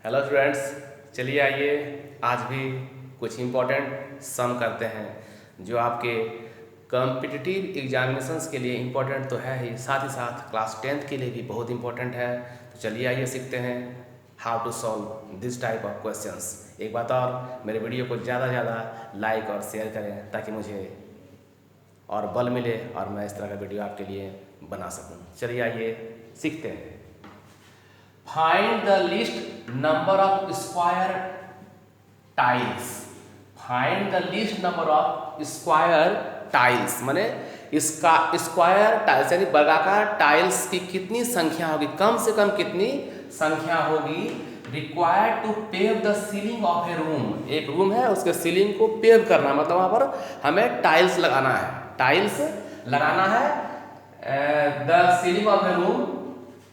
Hello students, चलिए आइए आज भी कुछ इम्पोर्टेंट सम करते हैं जो आपके कॉम्पिटिटिव एग्जामिनेशंस के लिए इम्पोर्टेंट तो है ही, साथ ही साथ क्लास 10th के लिए भी बहुत इम्पोर्टेंट है। तो चलिए आइए सीखते हैं how to solve this type of questions. एक बात और, मेरे वीडियो को ज़्यादा से ज़्यादा लाइक और शेयर करें ताकि मुझे और बल मिले और मैं इस तरह का वीडियो आपके लिए बना सकूं। चलिए आइए सीखते हैं। Find the list number of square tiles. Find the list number of square tiles माने इसका स्क्वायर टाइल्स यानी वर्गाकार टाइल्स की कितनी संख्या होगी, कम से कम कितनी संख्या होगी required to pave the ceiling of a room. एक रूम है, उसके सीलिंग को पेव करना मतलब वहां पर हमें टाइल्स लगाना है, टाइल्स लगाना है। The ceiling of a room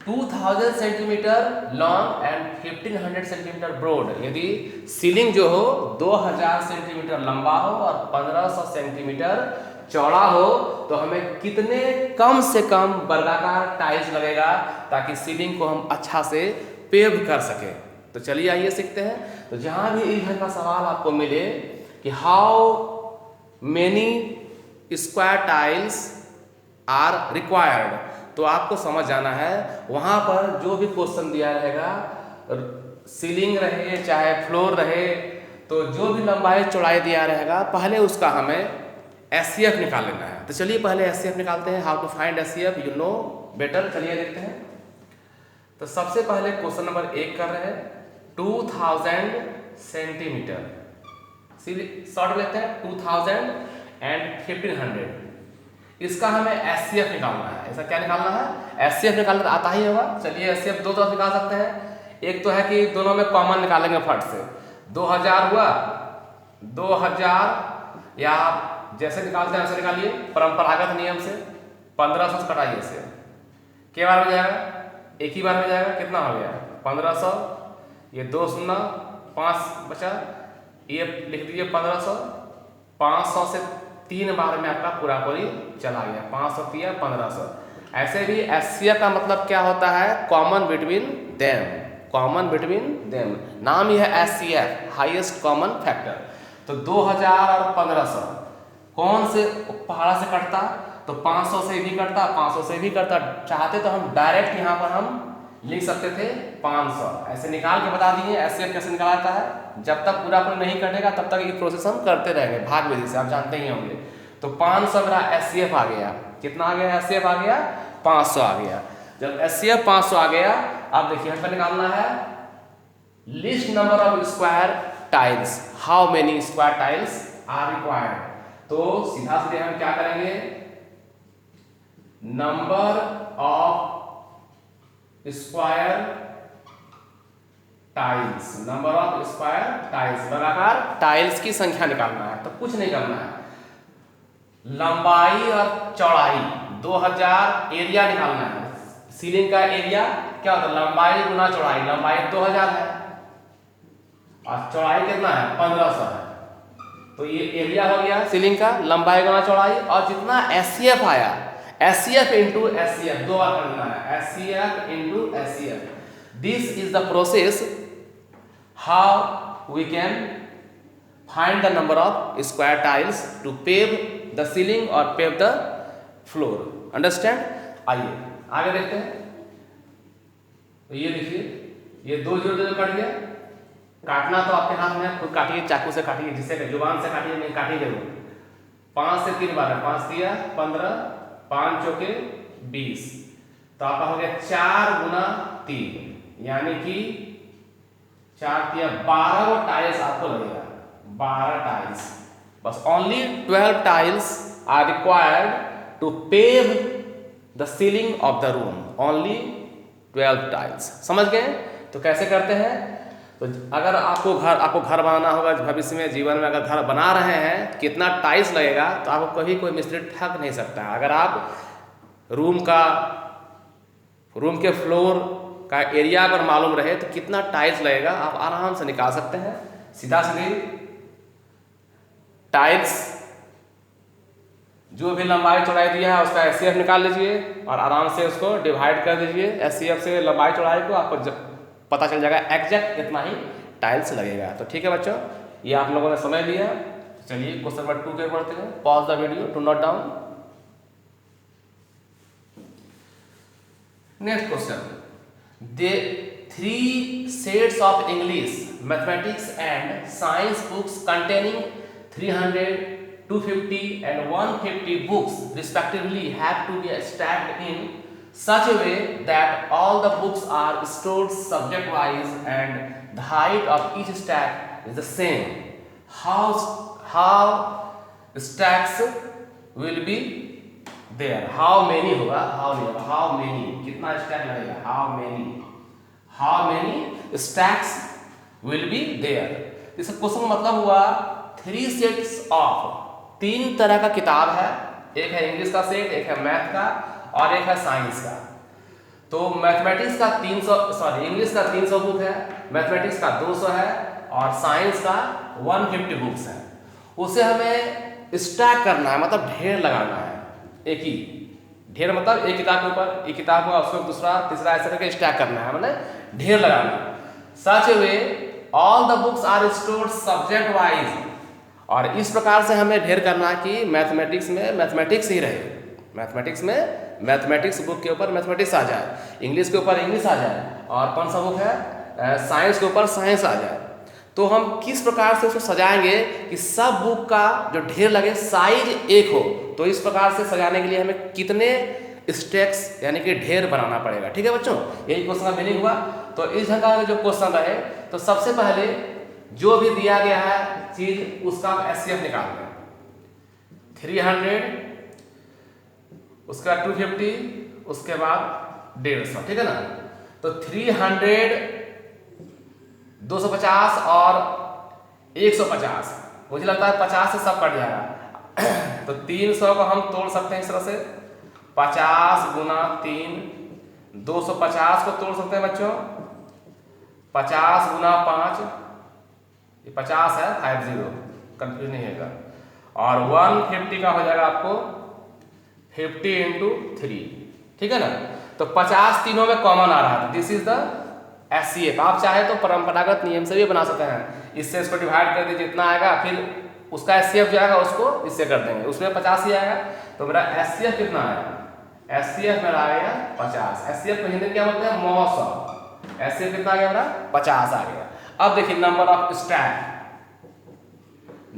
2000 centimetre long and 1500 centimetre broad. यदि सीलिंग जो हो 2000 सेंटीमीटर लंबा हो और 1500 सेंटीमीटर चौड़ा हो तो हमें कितने कम से कम वर्गाकार टाइल्स लगेगा ताकि सीलिंग को हम अच्छा से पेव कर सके। तो चलिए आइए सीखते हैं। तो जहां भी इस ढंग का सवाल आपको मिले कि how many square tiles are required, तो आपको समझ जाना है वहां पर जो भी क्वेश्चन दिया रहेगा, सीलिंग रहे चाहे फ्लोर रहे, तो जो भी लंबाई चौड़ाई दिया रहेगा पहले उसका हमें एचसीएफ निकाल लेना है। तो चलिए पहले एचसीएफ निकालते हैं। How to find HCF, you know better. चलिए देखते हैं। तो सबसे पहले क्वेश्चन नंबर 1 कर रहे हैं 2000 सेंटीमीटर, शॉर्ट लेते हैं 2000 एंड 1500। इसका हमें एचसीएफ निकालना है। ऐसा क्या निकालना है? एचसीएफ निकालना तो आता ही होगा। चलिए एचसीएफ दो तरफ निकाल सकते हैं। एक तो है कि दोनों में कॉमन निकालेंगे फट से। 2000 हुआ 2000, या आप जैसे निकालते हैं वैसे निकालिए परंपरागत नियम से। 1500 से कटाइए इसे, के बार में जाएगा? एक ही बार में जाएगा। कितना हो गया? 1500। ये 2 शून्य 5 बचा, ये लिख दीजिए 1500। 500 से 3 बार में आपका पूरा पूरी चला गया। 500 3 1500। ऐसे भी एचसीएफ का मतलब क्या होता है? Common between them. Common between them, नाम ही है एचसीएफ, हाईएस्ट कॉमन फैक्टर। तो 2000 और 1500 कौन से पहाड़ा से कटता? तो 500 से भी कटता, 500 से भी कटता। चाहते तो हम डायरेक्ट यहाँ पर हम लिख सकते थे 500। ऐसे निकाल के बता दिए एचसीएफ कैसे निकाला जाता है। जब तक पूरा पूरा नहीं कटेगा तब तक ये प्रोसेस हम करते रहेंगे भाग विधि से, आप जानते ही होंगे। तो 500 मेरा एचसीएफ आ गया। कितना आ गया? एचसीएफ आ गया 500 आ गया। जब एचसीएफ 500 आ गया, अब देखिए हमें निकालना है least number of square tiles. How many square tiles are required. तो सीधा सीधे हम क्या करेंगे? Number of square tiles, number of square tiles, वर्गाकार टाइल्स की संख्या निकालना है। तो कुछ नहीं करना है, लंबाई और चौड़ाई 2000, एरिया निकालना है। सीलिंग का एरिया क्या होता है? लंबाई गुना चौड़ाई। लंबाई 2000 है और चौड़ाई कितना है? 1500 है। तो ये एरिया हो गया सीलिंग का, लंबाई गुना चौड़ाई। और जितना एचसीएफ आया, एचसीएफ इंटू एचसीएफ, 2 बार करना है। HCF into HCF. This is the process how we can find the number of square tiles to pave the ceiling or pave the floor. Understand? आइए आगे देखते हैं। तो ये देखिए, ये 2 0 कट गया। काटना तो आपके हाथ में है, खुद काटिए, चाकू से काटिए, जिससे जुबान से काटिए, नहीं काटिए जरूर। 5 से 3 बार है। 5 3 15, 5 चौके 20। तो आपका हो गया 4 गुना 3, यानी कि 4 3 12 वो टाइल्स आपको लगेगा। 12 टाइल्स, बस only 12 tiles are required to pave the ceiling of the room. Only 12 tiles. समझ गए? तो कैसे करते हैं? तो अगर आपको घर बनाना होगा भविष्य में, जीवन में अगर घर बना रहे हैं, कितना टाइल्स लगेगा तो आपको कभी कोई मिस्त्री ठग नहीं सकता है। अगर आप रूम के फ्लोर का एरिया अगर मालूम रहे तो कितना टाइल्स लगेगा आप आराम से निकाल सकते हैं। सीधा सीधी टाइल्स जो भी लंबाई चौड़ाई दिया है उसका एचसीएफ निकाल लीजिए और आराम से उसको डिवाइड कर दीजिए। एचसीएफ से लंबाई चौड़ाई को आपको पता चल जाएगा एग्जैक्ट इतना ही टाइल्स लगेगा। तो ठीक है बच्चों, ये आप लोगों ने समय लिया। चलिए क्वेश्चन नंबर 2 के पढ़ते हैं। Pause the video to note down. Next question, they 3 sets of English, mathematics and science books containing 300, 250 and 150 books respectively have to be stacked in such a way that all the books are stored subject wise and the height of each stack is the same. How stacks will be there? How many होगा? How many कितना stack लगेगा? How many stacks will be there? इसका question मतलब हुआ 3 sets of, 3 तरह का किताब है। एक है इंग्लिश का सेट, एक है मैथ का और एक है साइंस का। तो मैथमेटिक्स का इंग्लिश का 300 बुक है, मैथमेटिक्स का 200 है और साइंस का 150 बुक्स है। उसे हमें स्टैक करना है, मतलब ढेर लगाना है। एक ही ढेर मतलब एक किताब के ऊपर एक किताब होगा, उसमें दूसरा तीसरा ऐसे करके स्टैक करना है, मतलब ढेर लगाना। Such way all the books are stored subject wise, और इस प्रकार से हमें ढेर करना कि मैथमेटिक्स में मैथमेटिक्स ही रहे, मैथमेटिक्स में मैथमेटिक्स बुक के ऊपर मैथमेटिक्स आ जाए, इंग्लिश के ऊपर इंग्लिश आ जाए, और कौन सा बुक है साइंस के ऊपर साइंस आ जाए। तो हम किस प्रकार से उसको सजाएंगे कि सब बुक का जो ढेर लगे साइज एक हो। तो इस प्रकार से सजाने के लिए हमें कितने स्टैक्स यानी कि ढेर बनाना पड़ेगा। ठीक है बच्चों, यही क्वेश्चन का मीनिंग हुआ। तो इस ढंग का जो क्वेश्चन रहे, तो सबसे पहले जो भी दिया गया है चीज उसका एचसीएफ निकाल लें। 300, उसका 250, उसके बाद 150। ठीक है ना। तो 300, 250 और 150, मुझे लगता है 50 से सब कट जाएगा। तो 300 को हम तोड़ सकते हैं इस तरह से, 50 गुना 3, 250 को तोड़ सकते हैं बच्चों, 50 गुना 5, ये 50 है, 50, कंफ्यूज नहीं होगा। और 150 का हो जाएगा आपको 50 इंटू 3। ठीक है ना। तो 50 तीनों में कॉमन आ रहा है, दिस इज द एचसीएफ। आप चाहे तो परंपरागत नियम से भी बना सकते हैं, इससे इसको डिवाइड कर दीजिए, जितना आएगा फिर उसका एचसीएफ जो आएगा उसको इससे कर देंगे, उसमें 50 ही आएगा। तो मेरा एचसीएफ कितना आएगा? एचसीएफ मेरा आएगा 50। एचसीएफ को हिंदी में क्या बोलते हैं? मौसम। एचसीएफ कितना आ गया मेरा? 50 आ गया। अब देखिए नंबर ऑफ स्टैक,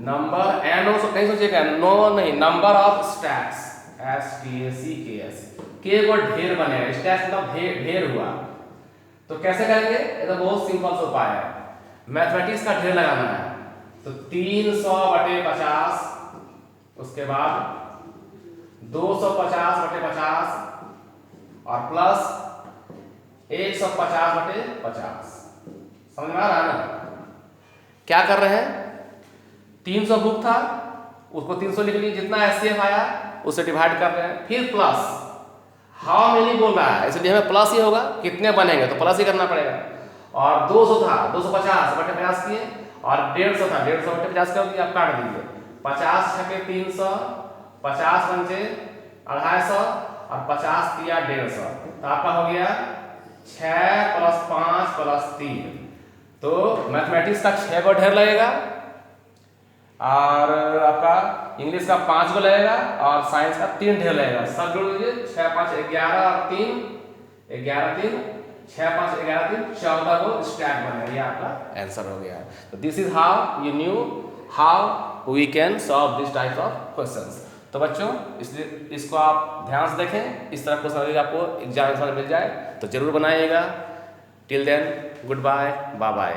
नंबर एनो नहीं सोचिएगा, नो नहीं, नंबर ऑफ स्टैक्स, STACKS, के को ढेर बनेगा, स्टैक मतलब ढेर हुआ। तो कैसे करेंगे? ये तो बहुत सिंपल सा उपाय है, मैथमेटिक्स का ढेर लगाना है। तो 300/50, उसके बाद 250/50 और प्लस 150/50। समझ में आ रहा है ना? क्या कर रहे हैं? 300 बुक था, उसको 300 लिख लीजिए, जितना एचसीएफ आया उससे डिवाइड कर रहे हैं, फिर प्लस हाउ मेनी बोल रहा है, इसलिए हमें प्लस ही होगा, कितने बनेंगे तो प्लस ही करना पड़ेगा। और 200 था, 250/50 किए, और 150 था, 150/50 कर दिया, आप काट दीजिए। 50 छके 300, 50 पंचे 250 और 50 किया 150, तो आपका हो गया 6 + 5 + 3। तो मैथमेटिक्स का 6 को ढेर लगेगा, और आपका इंग्लिश का 5 को लगेगा, और साइंस का 3 ढेर लगेगा। सब जोड़ दीजिए, 6 × 5 = 11 और 3 11 3 6 × 5 = 11 3 14 को स्टैक बनेगा। ये आपका आंसर हो गया। तो this is how you knew how we can solve this type of questions. तो बच्चों इसको आप ध्यान से देखें, इस तरह क्वेश्चन अगर आपको एग्जाम में मिल जाए तो जरूर बनाइएगा। Till then goodbye, bye bye.